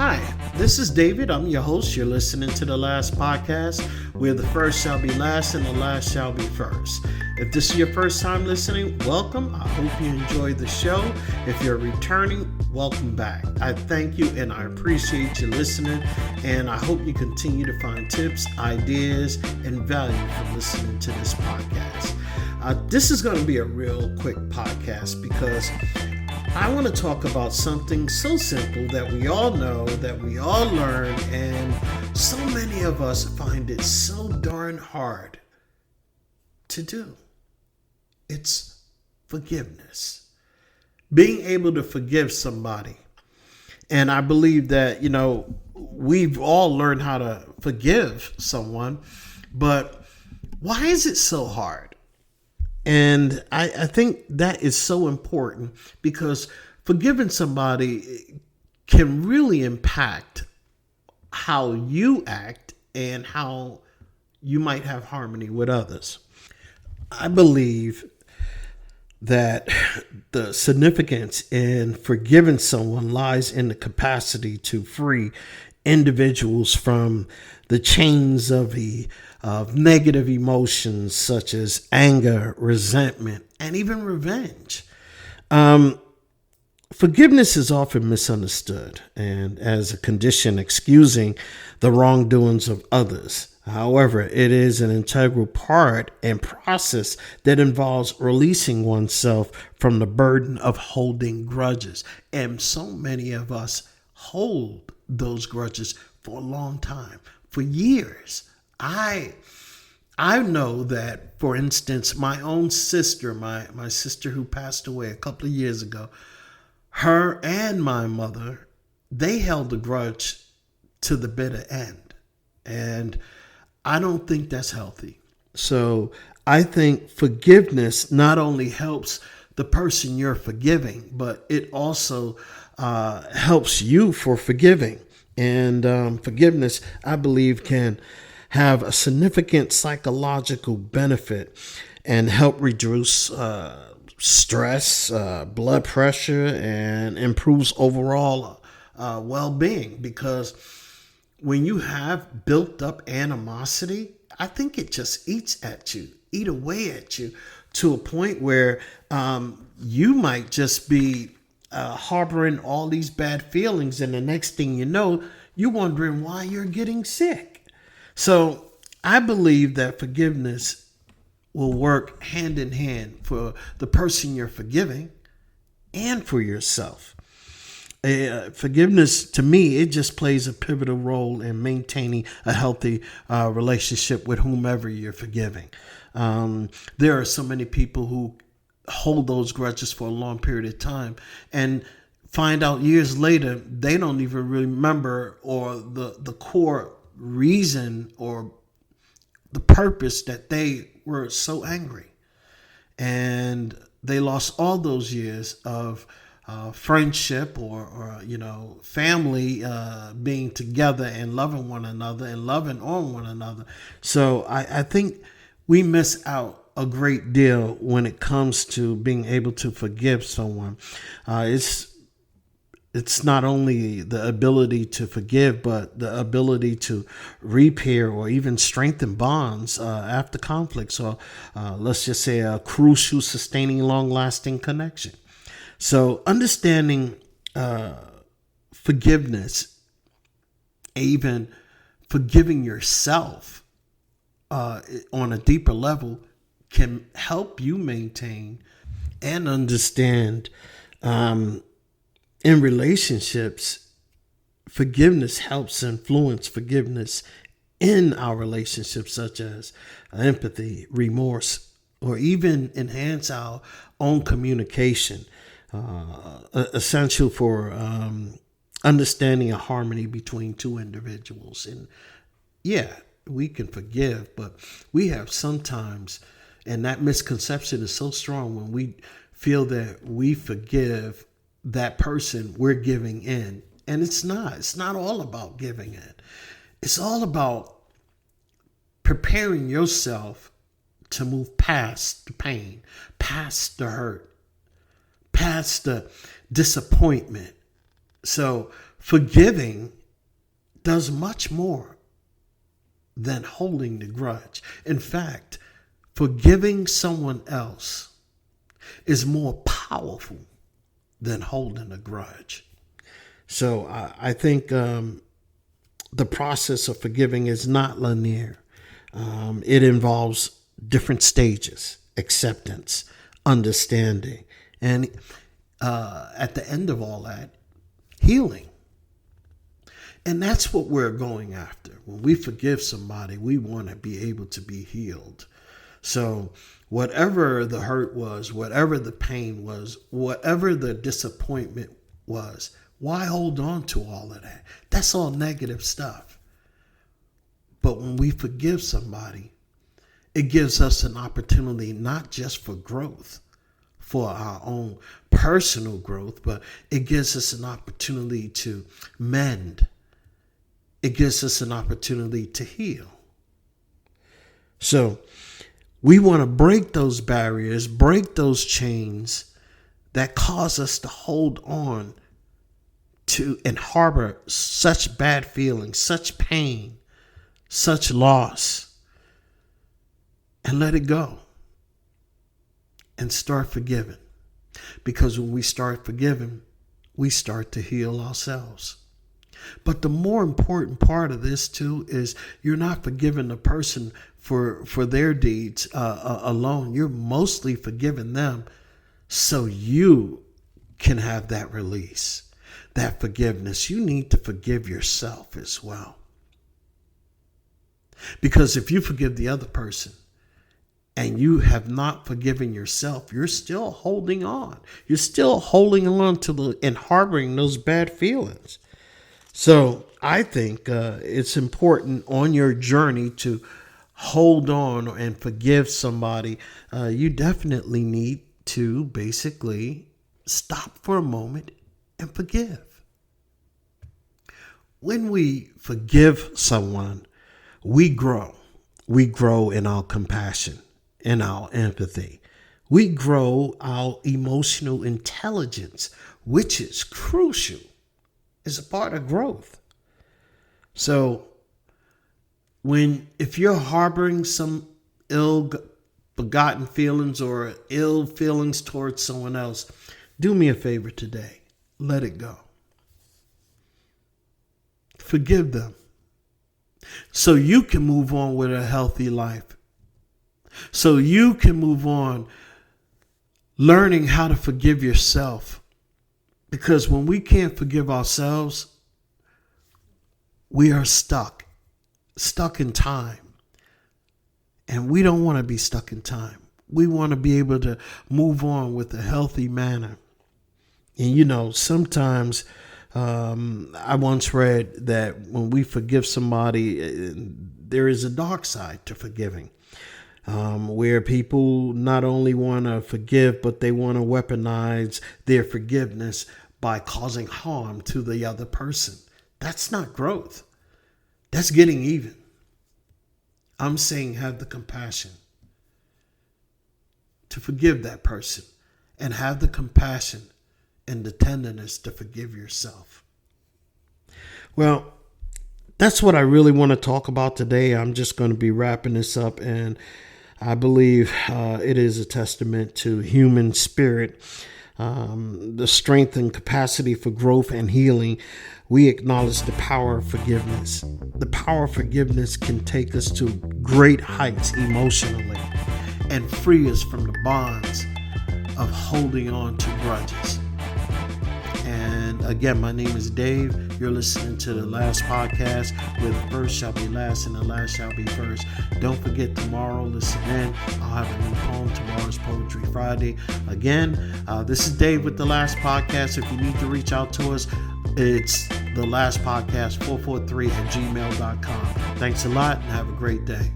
Hi, this is David. I'm your host. You're listening to The Last Podcast, where the first shall be last and the last shall be first. If this is your first time listening, welcome. I hope you enjoyed the show. If you're returning, welcome back. I thank you and I appreciate you listening, and I hope you continue to find tips, ideas, and value from listening to this podcast. This is going to be a real quick podcast because I want to talk about something so simple that we all know, that we all learn, and so many of us find it so darn hard to do. It's forgiveness. Being able to forgive somebody. And I believe that, we've all learned how to forgive someone, but why is it so hard? And I think that is so important because forgiving somebody can really impact how you act and how you might have harmony with others. I believe that the significance in forgiving someone lies in the capacity to free individuals from the chains of negative emotions such as anger, resentment, and even revenge. Forgiveness is often misunderstood and as a condition excusing the wrongdoings of others. However, it is an integral part and process that involves releasing oneself from the burden of holding grudges. And so many of us hold those grudges for a long time, for years. I know that, for instance, my own sister, my sister who passed away a couple of years ago, her and my mother, they held a grudge to the bitter end. And I don't think that's healthy. So I think forgiveness not only helps the person you're forgiving, but it also helps you for forgiving. And forgiveness, I believe, can have a significant psychological benefit and help reduce stress, blood pressure, and improves overall well-being. Because when you have built up animosity, I think it just eat away at you to a point where you might just be harboring all these bad feelings, and the next thing you know, you're wondering why you're getting sick. So I believe that forgiveness will work hand in hand for the person you're forgiving and for yourself. Forgiveness, to me, it just plays a pivotal role in maintaining a healthy relationship with whomever you're forgiving. There are so many people who hold those grudges for a long period of time and find out years later they don't even remember or the core reason or the purpose that they were so angry. And they lost all those years of friendship or family being together and loving one another and loving on one another. So I think we miss out a great deal when it comes to being able to forgive someone. It's not only the ability to forgive, but the ability to repair or even strengthen bonds after conflict. So let's just say a crucial, sustaining, long-lasting connection. So understanding forgiveness, even forgiving yourself on a deeper level, can help you maintain and understand in relationships. Forgiveness helps influence forgiveness in our relationships, such as empathy, remorse, or even enhance our own communication, essential for understanding a harmony between two individuals. And yeah, we can forgive, but we have sometimes, and that misconception is so strong, when we feel that we forgive that person, we're giving in. And it's not all about giving in. It's all about preparing yourself to move past the pain, past the hurt, past the disappointment. So forgiving does much more than holding the grudge. In fact, forgiving someone else is more powerful than holding a grudge. So I think the process of forgiving is not linear. It involves different stages: acceptance, understanding, and at the end of all that, healing. And that's what we're going after. When we forgive somebody, we want to be able to be healed. So whatever the hurt was, whatever the pain was, whatever the disappointment was, why hold on to all of that? That's all negative stuff. But when we forgive somebody, it gives us an opportunity not just for growth, for our own personal growth, but it gives us an opportunity to mend. It gives us an opportunity to heal. So we want to break those barriers, break those chains that cause us to hold on to and harbor such bad feelings, such pain, such loss, and let it go and start forgiving. Because when we start forgiving, we start to heal ourselves. But the more important part of this too is you're not forgiving the person for their deeds alone. You're mostly forgiving them so you can have that release, that forgiveness. You need to forgive yourself as well. Because if you forgive the other person and you have not forgiven yourself, you're still holding on. You're still holding on to and harboring those bad feelings. So I think it's important on your journey to hold on and forgive somebody. You definitely need to basically stop for a moment and forgive. When we forgive someone, we grow. We grow in our compassion, in our empathy. We grow our emotional intelligence, which is crucial. Is a part of growth. So if you're harboring some ill-begotten feelings or ill feelings towards someone else, do me a favor today. Let it go. Forgive them so you can move on with a healthy life. So you can move on learning how to forgive yourself. Because when we can't forgive ourselves, we are stuck in time. And we don't want to be stuck in time. We want to be able to move on with a healthy manner. And sometimes I once read that when we forgive somebody, there is a dark side to forgiving. Where people not only want to forgive, but they want to weaponize their forgiveness by causing harm to the other person. That's not growth. That's getting even. I'm saying have the compassion to forgive that person and have the compassion and the tenderness to forgive yourself. Well, that's what I really want to talk about today. I'm just going to be wrapping this up, and I believe it is a testament to human spirit, the strength and capacity for growth and healing. We acknowledge the power of forgiveness. The power of forgiveness can take us to great heights emotionally and free us from the bonds of holding on to grudges. And again, my name is Dave. You're listening to the last podcast where the first shall be last and the last shall be first. Don't forget tomorrow, listen in. I'll have a new poem. Tomorrow's Poetry Friday. Again, this is Dave with the last podcast. If you need to reach out to us, it's the last podcast 443 @gmail.com. Thanks a lot and have a great day.